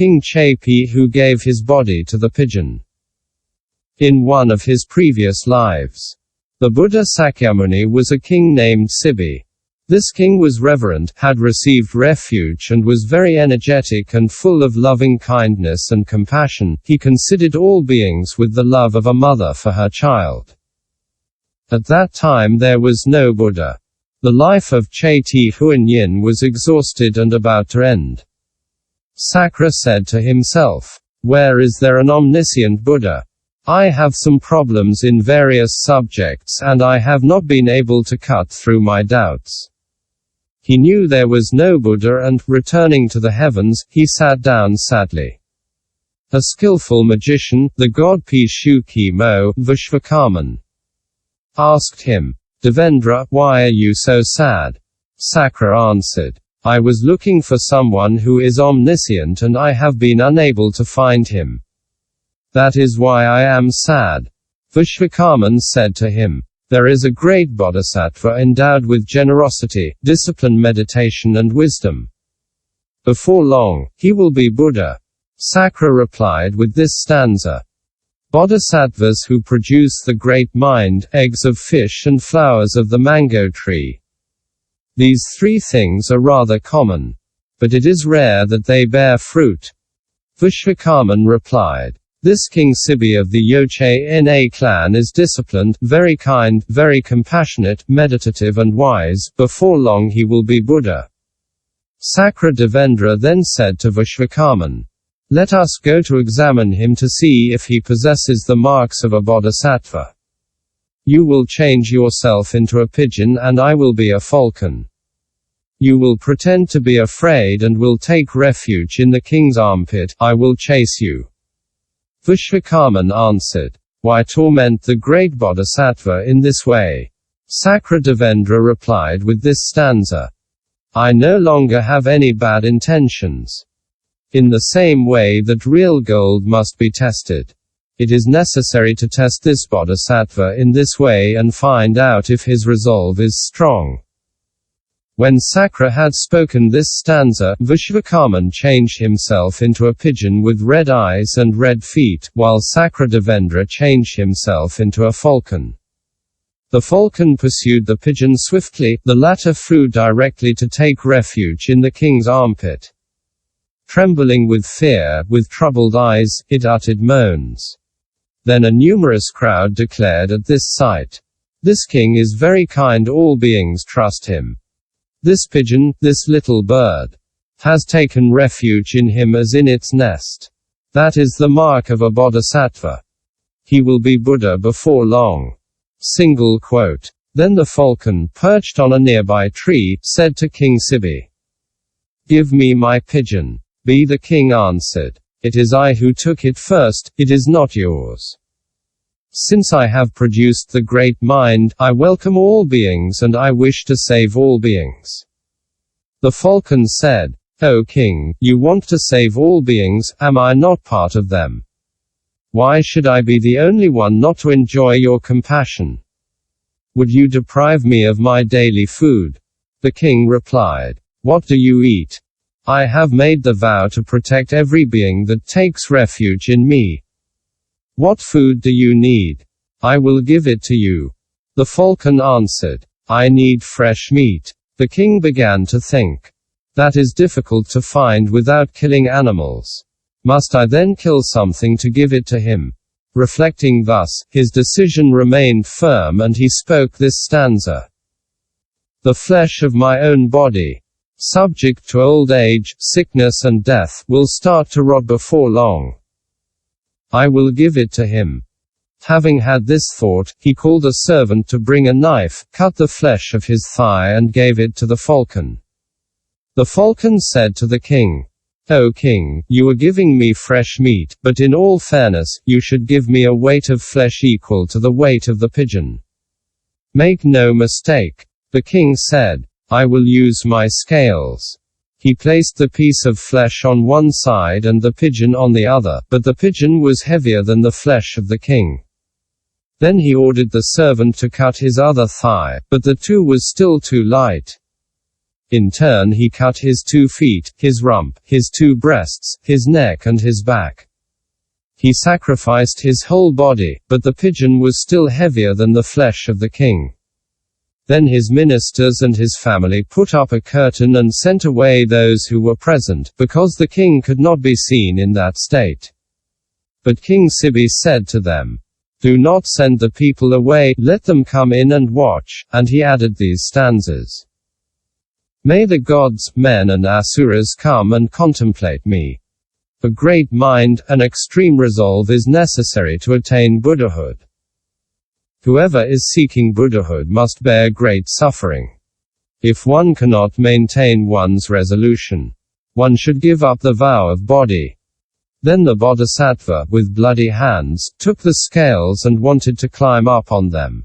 King Chepi who gave his body to the pigeon. In one of his previous lives, the Buddha Sakyamuni was a king named Sibi. This king was reverent, had received refuge and was very energetic and full of loving kindness and compassion. He considered all beings with the love of a mother for her child. At that time there was no Buddha. The life of Cheti Huanyin was exhausted and about to end. Sakra said to himself, "Where is there an omniscient Buddha? I have some problems in various subjects and I have not been able to cut through my doubts." He knew there was no Buddha and, returning to the heavens, he sat down sadly. A skillful magician, the god Pishu Mo, Vishvakarman, asked him, "Devendra, why are you so sad?" Sakra answered, "I was looking for someone who is omniscient and I have been unable to find him. That is why I am sad." Vishvakarman said to him, "There is a great bodhisattva endowed with generosity, discipline, meditation and wisdom. Before long, he will be Buddha." Sakra replied with this stanza: "Bodhisattvas who produce the great mind, eggs of fish and flowers of the mango tree. These three things are rather common, but it is rare that they bear fruit." Vishvakarman replied, "This King Sibi of the Yoche Na clan is disciplined, very kind, very compassionate, meditative and wise. Before long he will be Buddha." Sakra Devendra then said to Vishvakarman, "Let us go to examine him to see if he possesses the marks of a bodhisattva. You will change yourself into a pigeon and I will be a falcon. You will pretend to be afraid and will take refuge in the king's armpit. I will chase you." Vishvakarman answered, "Why torment the great bodhisattva in this way?" Sakra Devendra replied with this stanza: "I no longer have any bad intentions. In the same way that real gold must be tested, it is necessary to test this bodhisattva in this way and find out if his resolve is strong." When Sakra had spoken this stanza, Vishvakarman changed himself into a pigeon with red eyes and red feet, while Sakra Devendra changed himself into a falcon. The falcon pursued the pigeon swiftly, the latter flew directly to take refuge in the king's armpit. Trembling with fear, with troubled eyes, it uttered moans. Then a numerous crowd declared at this sight, "This king is very kind, all beings trust him. This pigeon, this little bird, has taken refuge in him as in its nest. That is the mark of a bodhisattva. He will be Buddha before long." Single quote. Then the falcon, perched on a nearby tree, said to King Sibi, "Give me my pigeon." The king answered, "It is I who took it first, it is not yours. Since I have produced the great mind, I welcome all beings and I wish to save all beings." The falcon said, "O king, you want to save all beings, am I not part of them? Why should I be the only one not to enjoy your compassion? Would you deprive me of my daily food?" The king replied, "What do you eat? I have made the vow to protect every being that takes refuge in me. What food do you need? I will give it to you." The falcon answered, "I need fresh meat." The king began to think, "That is difficult to find without killing animals. Must I then kill something to give it to him?" Reflecting thus, his decision remained firm and he spoke this stanza: "The flesh of my own body, subject to old age, sickness and death, will start to rot before long. I will give it to him." Having had this thought, he called a servant to bring a knife, cut the flesh of his thigh and gave it to the falcon. The falcon said to the king, "O king, you are giving me fresh meat, but in all fairness, you should give me a weight of flesh equal to the weight of the pigeon. Make no mistake." The king said, "I will use my scales." He placed the piece of flesh on one side and the pigeon on the other, but the pigeon was heavier than the flesh of the king. Then he ordered the servant to cut his other thigh, but the two was still too light. In turn he cut his 2 feet, his rump, his 2 breasts, his neck and his back. He sacrificed his whole body, but the pigeon was still heavier than the flesh of the king. Then his ministers and his family put up a curtain and sent away those who were present, because the king could not be seen in that state. But King Sibi said to them, "Do not send the people away, let them come in and watch," and he added these stanzas. May the gods, men and asuras come and contemplate me. A great mind, an extreme resolve is necessary to attain Buddhahood. Whoever is seeking Buddhahood must bear great suffering. If one cannot maintain one's resolution, one should give up the vow of body. Then the Bodhisattva, with bloody hands, took the scales and wanted to climb up on them.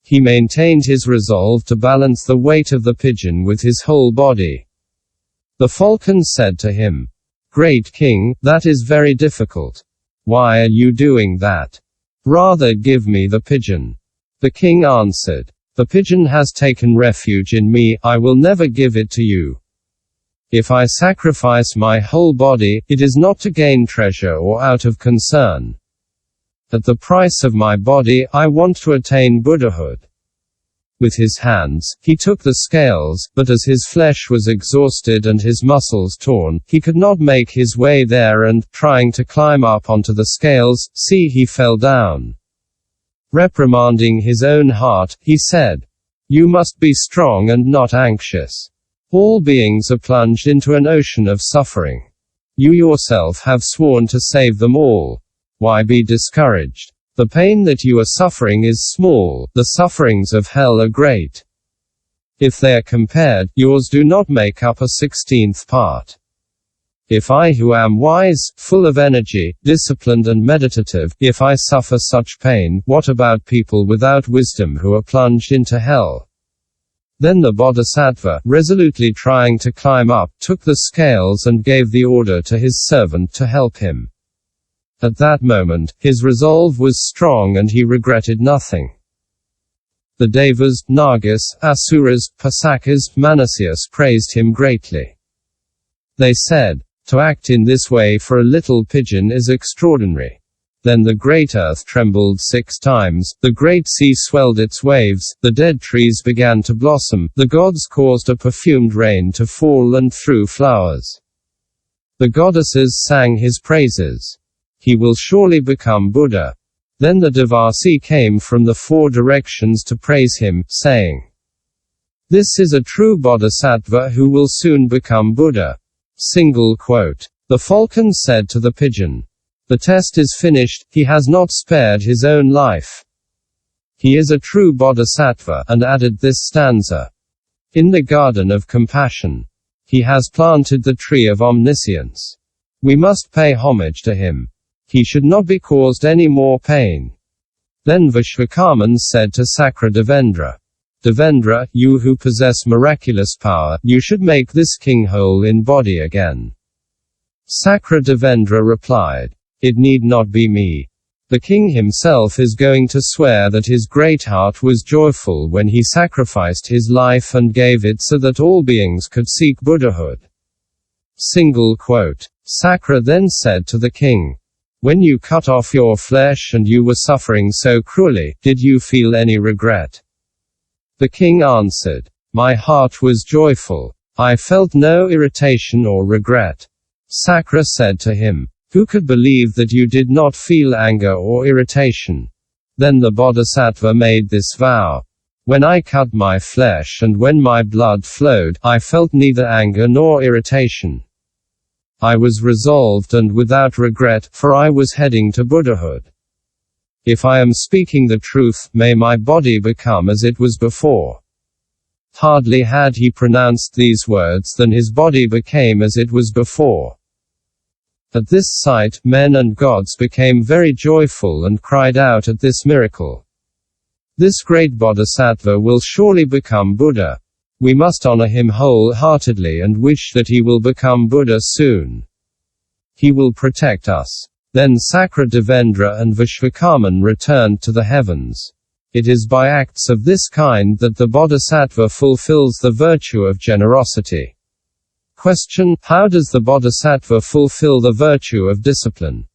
He maintained his resolve to balance the weight of the pigeon with his whole body. The falcon said to him, "Great king, that is very difficult. Why are you doing that? Rather give me the pigeon." The king answered, "The pigeon has taken refuge in me, I will never give it to you. If I sacrifice my whole body, it is not to gain treasure or out of concern. At the price of my body, I want to attain Buddhahood." With his hands, he took the scales, but as his flesh was exhausted and his muscles torn, he could not make his way there and, trying to climb up onto the scales, he fell down. Reprimanding his own heart, he said, "You must be strong and not anxious. All beings are plunged into an ocean of suffering. You yourself have sworn to save them all. Why be discouraged? The pain that you are suffering is small, the sufferings of hell are great. If they are compared, yours do not make up a 16th part. If I who am wise, full of energy, disciplined and meditative, if I suffer such pain, what about people without wisdom who are plunged into hell?" Then the Bodhisattva, resolutely trying to climb up, took the scales and gave the order to his servant to help him. At that moment, his resolve was strong and he regretted nothing. The Devas, Nagas, Asuras, Pasakas, Manasyas praised him greatly. They said, "To act in this way for a little pigeon is extraordinary." Then the great earth trembled 6 times, the great sea swelled its waves, the dead trees began to blossom, the gods caused a perfumed rain to fall and threw flowers. The goddesses sang his praises. He will surely become Buddha. Then the Devasi came from the 4 directions to praise him, saying, "This is a true Bodhisattva who will soon become Buddha." Single quote. The falcon said to the pigeon, "The test is finished, he has not spared his own life. He is a true Bodhisattva," and added this stanza. "In the garden of compassion, he has planted the tree of omniscience. We must pay homage to him. He should not be caused any more pain." Then Vishvakarman said to Sakra Devendra, "Devendra, you who possess miraculous power, you should make this king whole in body again." Sakra Devendra replied, "It need not be me. The king himself is going to swear that his great heart was joyful when he sacrificed his life and gave it so that all beings could seek Buddhahood." Single quote. Sakra then said to the king, "When you cut off your flesh and you were suffering so cruelly, did you feel any regret?" The king answered, "My heart was joyful. I felt no irritation or regret." Sakra said to him, "Who could believe that you did not feel anger or irritation?" Then the Bodhisattva made this vow, "When I cut my flesh and when my blood flowed, I felt neither anger nor irritation. I was resolved and without regret, for I was heading to Buddhahood. If I am speaking the truth, may my body become as it was before." Hardly had he pronounced these words than his body became as it was before. At this sight, men and gods became very joyful and cried out at this miracle. "This great Bodhisattva will surely become Buddha. We must honor him wholeheartedly and wish that he will become Buddha soon. He will protect us." Then Sakra Devendra and Vishvakarman returned to the heavens. It is by acts of this kind that the bodhisattva fulfills the virtue of generosity. Question: how does the bodhisattva fulfill the virtue of discipline?